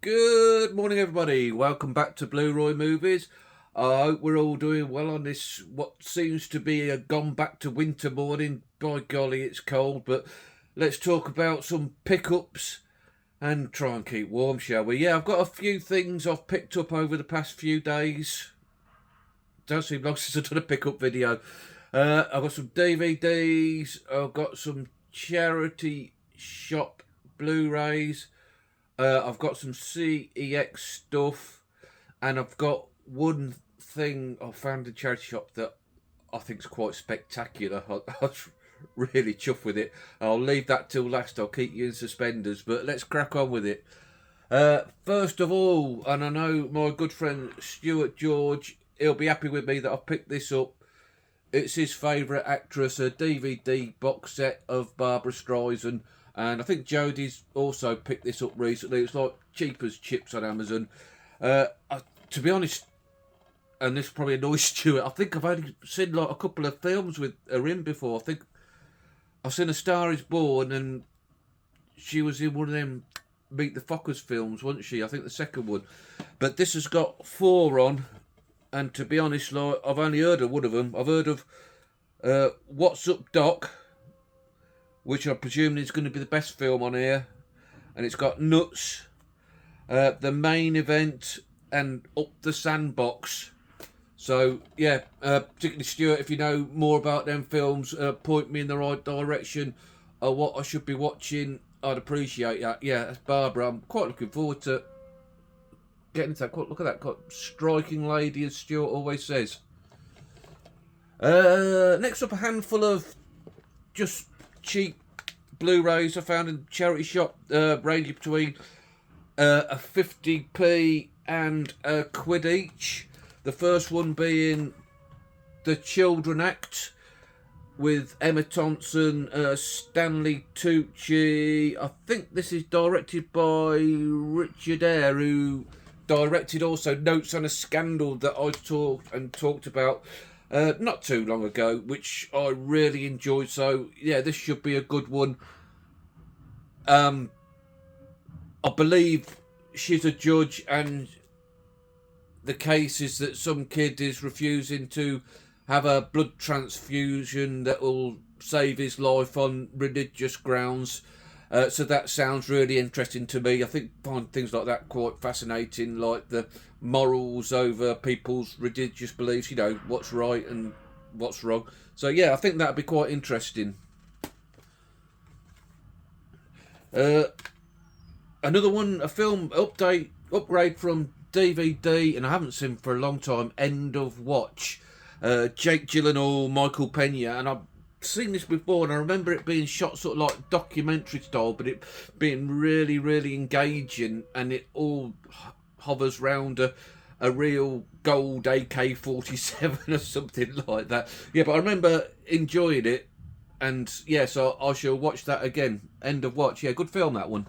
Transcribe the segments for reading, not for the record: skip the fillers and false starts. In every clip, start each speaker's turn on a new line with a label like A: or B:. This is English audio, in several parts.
A: Good morning, everybody. Welcome back to Blu-Roy Movies. I hope we're all doing well on this, what seems to be a gone back to winter morning. By golly, it's cold, but let's talk about some pickups and try and keep warm, shall we? Yeah, I've got a few things I've picked up over the past few days. Don't seem long since I've done a pickup video. I've got some DVDs, I've got some charity shop Blu-rays. I've got some CEX stuff, and I've got one thing I found in charity shop that I think is quite spectacular. I was really chuffed with it. I'll leave that till last. I'll keep you in suspenders, but let's crack on with it. First of all, and I know my good friend Stuart George, he'll be happy with me that I've picked this up. It's his favourite actress, a DVD box set of Barbra Streisand. And I think Jodie's also picked this up recently. It's like cheap as chips on Amazon. To be honest, and this probably annoys Stuart, I think I've only seen like a couple of films with her in before. I think I've seen A Star Is Born, and she was in one of them Meet the Fockers films, wasn't she? I think the second one. But this has got 4 on, and to be honest, like, I've only heard of one of them. I've heard of What's Up, Doc, which I presume is going to be the best film on here. And it's got Nuts, The Main Event, and Up the Sandbox. So, yeah, particularly Stuart, if you know more about them films, point me in the right direction of what I should be watching. I'd appreciate that. Yeah, that's Barbara. I'm quite looking forward to getting into that. Look at that. Quite striking lady, as Stuart always says. Next up, a handful of just cheap Blu-rays I found in charity shop, ranging between a 50p and a quid each. The first one being The Children Act with Emma Thompson, Stanley Tucci. I think this is directed by Richard Eyre, who directed also Notes on a Scandal that I talked about not too long ago, which I really enjoyed. So yeah, this should be a good one. I believe she's a judge, and the case is that some kid is refusing to have a blood transfusion that will save his life on religious grounds. So that sounds really interesting to me. I find things like that quite fascinating, like the morals over people's religious beliefs, you know, what's right and what's wrong. So yeah, I think that'd be quite interesting. Another one, a film upgrade from DVD, and I haven't seen for a long time, End of Watch. Jake Gyllenhaal, Michael Pena, and I've seen this before, and I remember it being shot sort of like documentary style, but it being really, really engaging, and it all hovers round a real gold AK-47 or something like that. Yeah, but I remember enjoying it, and yeah, so I shall watch that again. End of Watch. Yeah, good film, that one.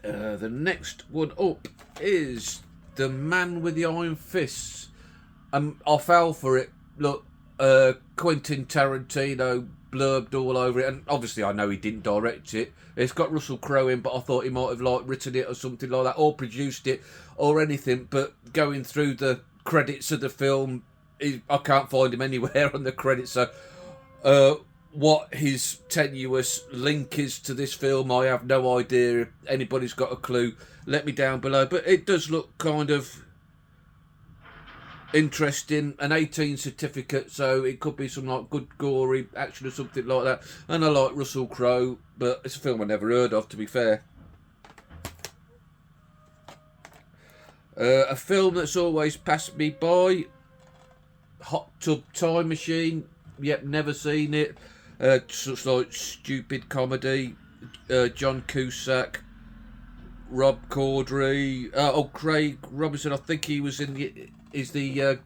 A: The next one up is The Man with the Iron Fists. I fell for it. Look, Quentin Tarantino blurbed all over it, and obviously I know he didn't direct it. It's got Russell Crowe in, but I thought he might have like written it or something like that, or produced it, or anything. But going through the credits of the film, I can't find him anywhere on the credits. So, what his tenuous link is to this film, I have no idea. If anybody's got a clue, let me down below. But it does look kind of interesting. An 18 certificate, so it could be some like good gory action or something like that. And I like Russell Crowe, but it's a film I never heard of, to be fair. A film that's always passed me by, Hot Tub Time Machine. Yep, never seen it. Such like stupid comedy. John Cusack, Rob Corddry, Craig Robinson. I think he was in the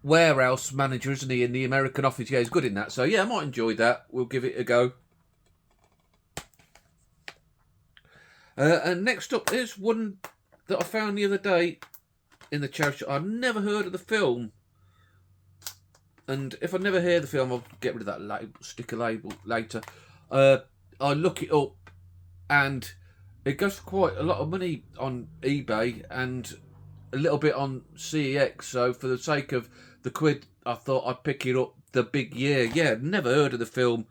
A: warehouse manager, isn't he, in the American Office? Yeah, he's good in that. So yeah, I might enjoy that. We'll give it a go. And next up is one that I found the other day in the charity shop. I've never heard of the film. And if I never hear the film, I'll get rid of that label, sticker label later. I look it up, and it goes for quite a lot of money on eBay and a little bit on CEX. So for the sake of the quid, I thought I'd pick it up. The Big Year. Yeah, never heard of the film.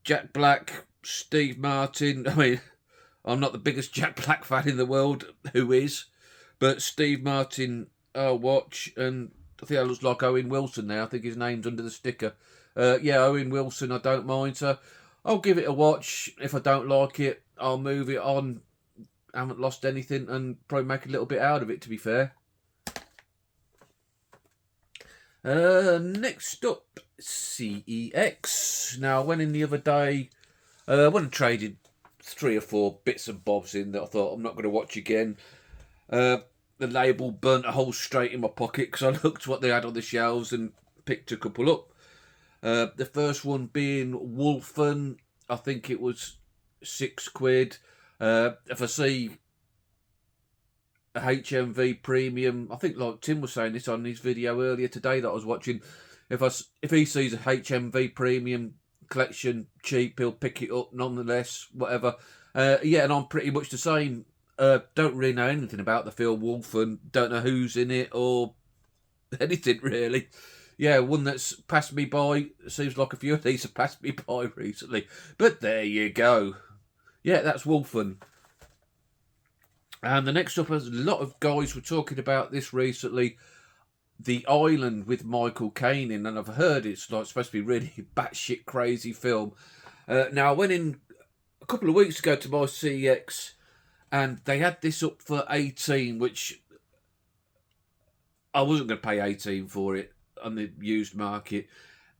A: Jack Black, Steve Martin. I mean, I'm not the biggest Jack Black fan in the world. Who is? But Steve Martin, I'll watch. And I think that looks like Owen Wilson now. I think his name's under the sticker. Yeah, Owen Wilson, I don't mind. So I'll give it a watch. If I don't like it, I'll move it on. I haven't lost anything and probably make a little bit out of it, to be fair. Next up, CEX. Now, I went in the other day, I went and traded 3 or 4 bits and bobs in that I thought I'm not going to watch again. The label burnt a hole straight in my pocket because I looked what they had on the shelves and picked a couple up. The first one being Wolfen. I think it was £6. If I see a HMV premium, I think like Tim was saying this on his video earlier today that I was watching, if he sees a HMV premium collection cheap, he'll pick it up nonetheless, whatever. Yeah, and I'm pretty much the same. Don't really know anything about the film Wolfen, don't know who's in it or anything really. Yeah, one that's passed me by. Seems like a few of these have passed me by recently, but there you go. Yeah, that's Wolfen. And the next up, as a lot of guys were talking about this recently, The Island with Michael Caine in, and I've heard it's like supposed to be really batshit crazy film. Now, I went in a couple of weeks ago to my CEX, and they had this up for 18, which I wasn't going to pay 18 for it on the used market,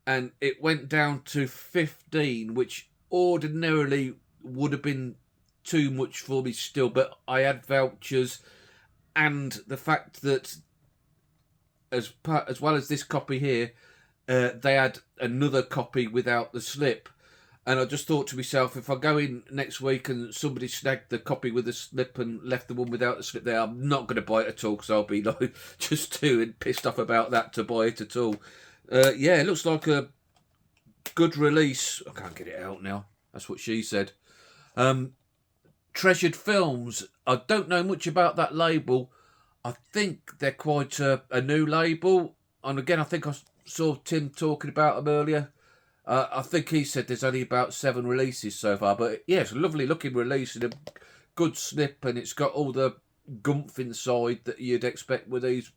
A: and it went down to 15, which ordinarily would have been too much for me still, but I had vouchers, and the fact that as well as this copy here, they had another copy without the slip, and I just thought to myself, if I go in next week and somebody snagged the copy with the slip and left the one without the slip there, I'm not going to buy it at all, because I'll be like just too pissed off about that to buy it at all. Yeah, it looks like a good release. I can't get it out now. That's what she said. Treasured Films. I don't know much about that label. I think they're quite a new label. And again, I think I saw Tim talking about them earlier. I think he said there's only about 7 releases so far. But yeah, it's a lovely looking release and a good snip. And it's got all the gumph inside that you'd expect with these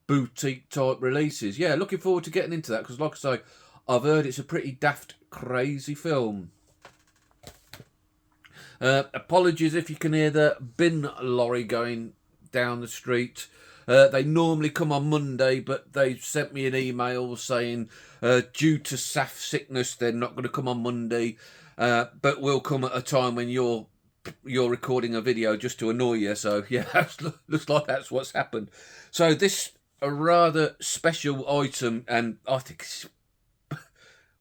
A: boutique type releases. Yeah, looking forward to getting into that. Because like I say, I've heard it's a pretty daft, crazy film. Apologies if you can hear the bin lorry going down the street. They normally come on Monday, but they sent me an email saying due to SAF sickness they're not going to come on Monday, but will come at a time when you're recording a video just to annoy you. So yeah, looks like that's what's happened. So this a rather special item, and I think it's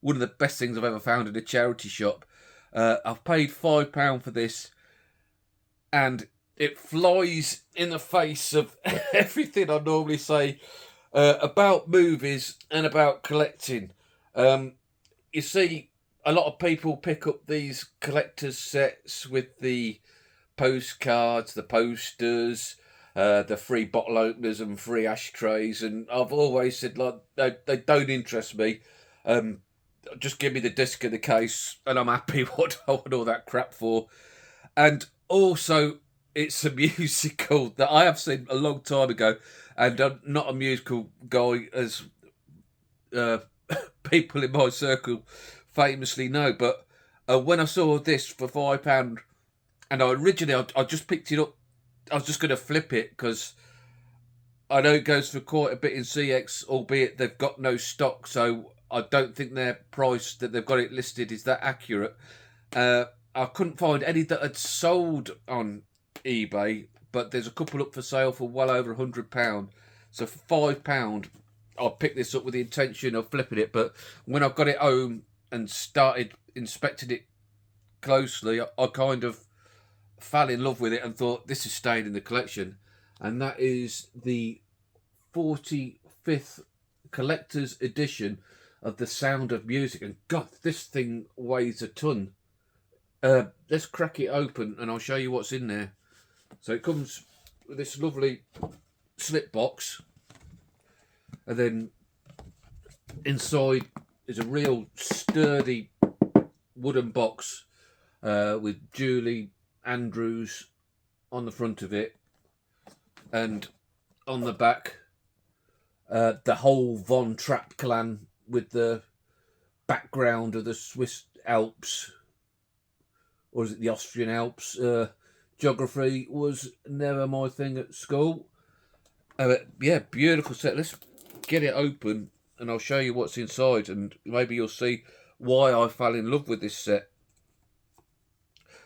A: one of the best things I've ever found in a charity shop. I've paid £5 for this, and it flies in the face of everything I normally say about movies and about collecting. You see, a lot of people pick up these collector's sets with the postcards, the posters, the free bottle openers and free ashtrays, and I've always said, like, they don't interest me. Just give me the disc in the case and I'm happy. What I want all that crap for. And also, it's a musical that I have seen a long time ago, and I'm not a musical guy, as people in my circle famously know. But when I saw this for £5, and I just picked it up, I was just going to flip it because I know it goes for quite a bit in CX, albeit they've got no stock, so I don't think their price that they've got it listed is that accurate. I couldn't find any that had sold on eBay, but there's a couple up for sale for well over £100. So for £5, I picked this up with the intention of flipping it. But when I got it home and started inspecting it closely, I kind of fell in love with it and thought, this is staying in the collection. And that is the 45th collector's edition of The Sound of Music. And God, this thing weighs a ton. Let's crack it open and I'll show you what's in there. So it comes with this lovely slip box, and then inside is a real sturdy wooden box with Julie Andrews on the front of it, and on the back the whole Von Trapp clan with the background of the Swiss Alps, or is it the Austrian Alps? Geography was never my thing at school. Yeah, beautiful set. Let's get it open and I'll show you what's inside, and maybe you'll see why I fell in love with this set.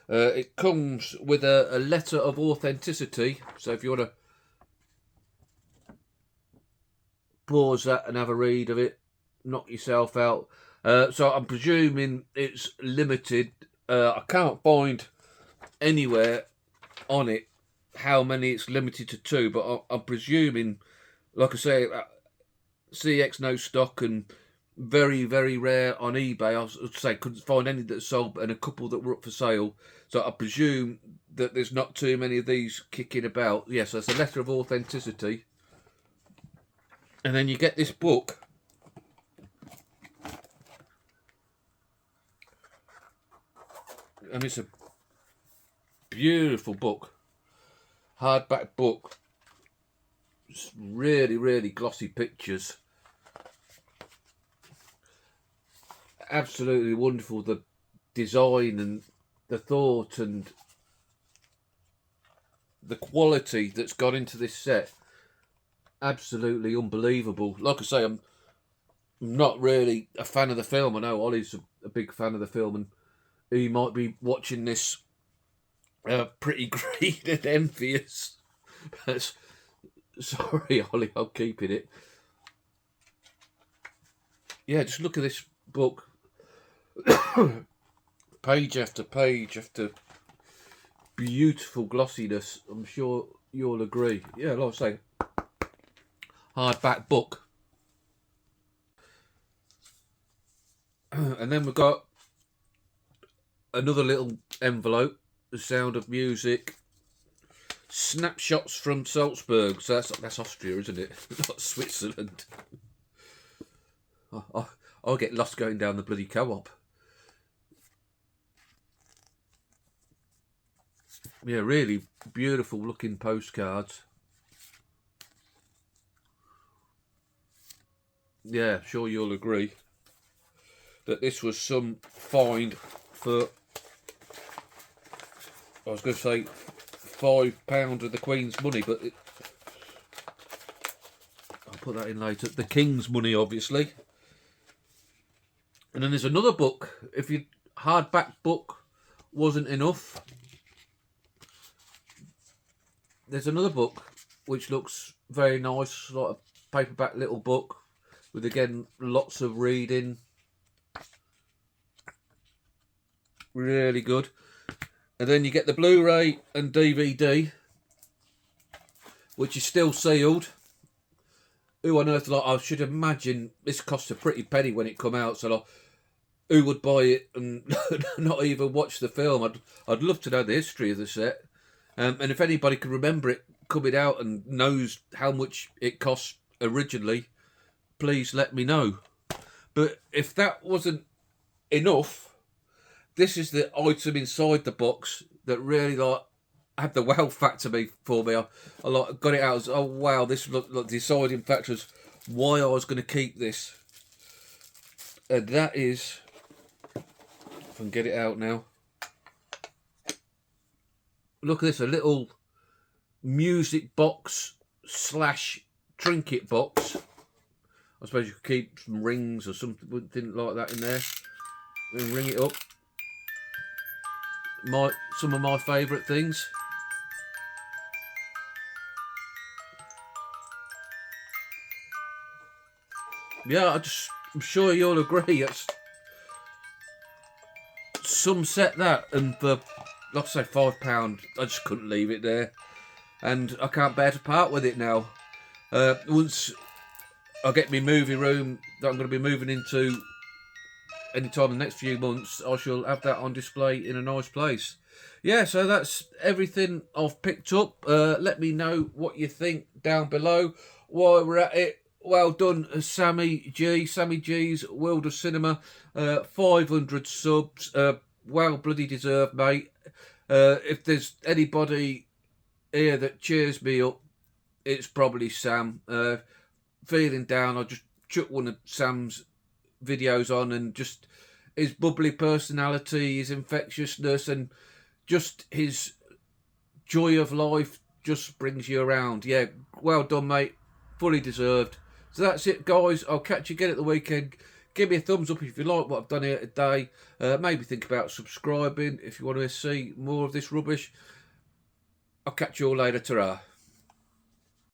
A: It comes with a letter of authenticity, so if you want to pause that and have a read of it, knock yourself out. So I'm presuming it's limited. I can't find anywhere on it how many it's limited to 2, but I'm presuming, like I say, CX no stock and very, very rare on eBay. I would say couldn't find any that sold, and a couple that were up for sale. So I presume that there's not too many of these kicking about. Yes, that's a letter of authenticity. And then you get this book. And it's a beautiful book. Hardback book. It's really, really glossy pictures. Absolutely wonderful. The design and the thought and the quality that's gone into this set. Absolutely unbelievable. Like I say, I'm not really a fan of the film. I know Ollie's a big fan of the film, and he might be watching this pretty green and envious. Sorry, Ollie, I'm keeping it. Yeah, just look at this book. Page after page after beautiful glossiness. I'm sure you'll agree. Yeah, like I say, hardback book. And then we've got another little envelope. The Sound of Music. Snapshots from Salzburg. So that's Austria, isn't it? Not Switzerland. I'll get lost going down the bloody co-op. Yeah, really beautiful looking postcards. Yeah, sure you'll agree that this was some find for, I was going to say £5 of the Queen's money, but I'll put that in later. The King's money, obviously. And then there's another book. If your hardback book wasn't enough, there's another book which looks very nice, like a paperback little book with, again, lots of reading. Really good. And then you get the Blu-ray and DVD, which is still sealed. Who on earth, like, I should imagine this cost a pretty penny when it come out, so like, who would buy it and not even watch the film? I'd love to know the history of the set. And if anybody can remember it coming out and knows how much it cost originally, please let me know. But if that wasn't enough, this is the item inside the box that really like had the wow factor for me. I like got it out as, oh wow, this looked like deciding factors why I was going to keep this. And that is, if I can get it out now. Look at this, a little music box / trinket box. I suppose you could keep some rings or something like that in there. And ring it up. Some of my favourite things. Yeah, I'm sure you'll agree. It's some set that, and for, like I say, £5, I just couldn't leave it there, and I can't bear to part with it now. Once I get my movie room that I'm going to be moving into anytime in the next few months, I shall have that on display in a nice place. Yeah, so that's everything I've picked up. Let me know what you think down below. While we're at it, well done, Sammy G. Sammy G's World of Cinema, 500 subs. Well bloody deserved, mate. If there's anybody here that cheers me up, it's probably Sam. Feeling down, I just chuck one of Sam's videos on, and just his bubbly personality, his infectiousness, and just his joy of life just brings you around. Yeah, well done, mate. Fully deserved. So that's it, guys. I'll catch you again at the weekend. Give me a thumbs up if you like what I've done here today. Maybe think about subscribing if you want to see more of this rubbish. I'll catch you all later. Ta-ra.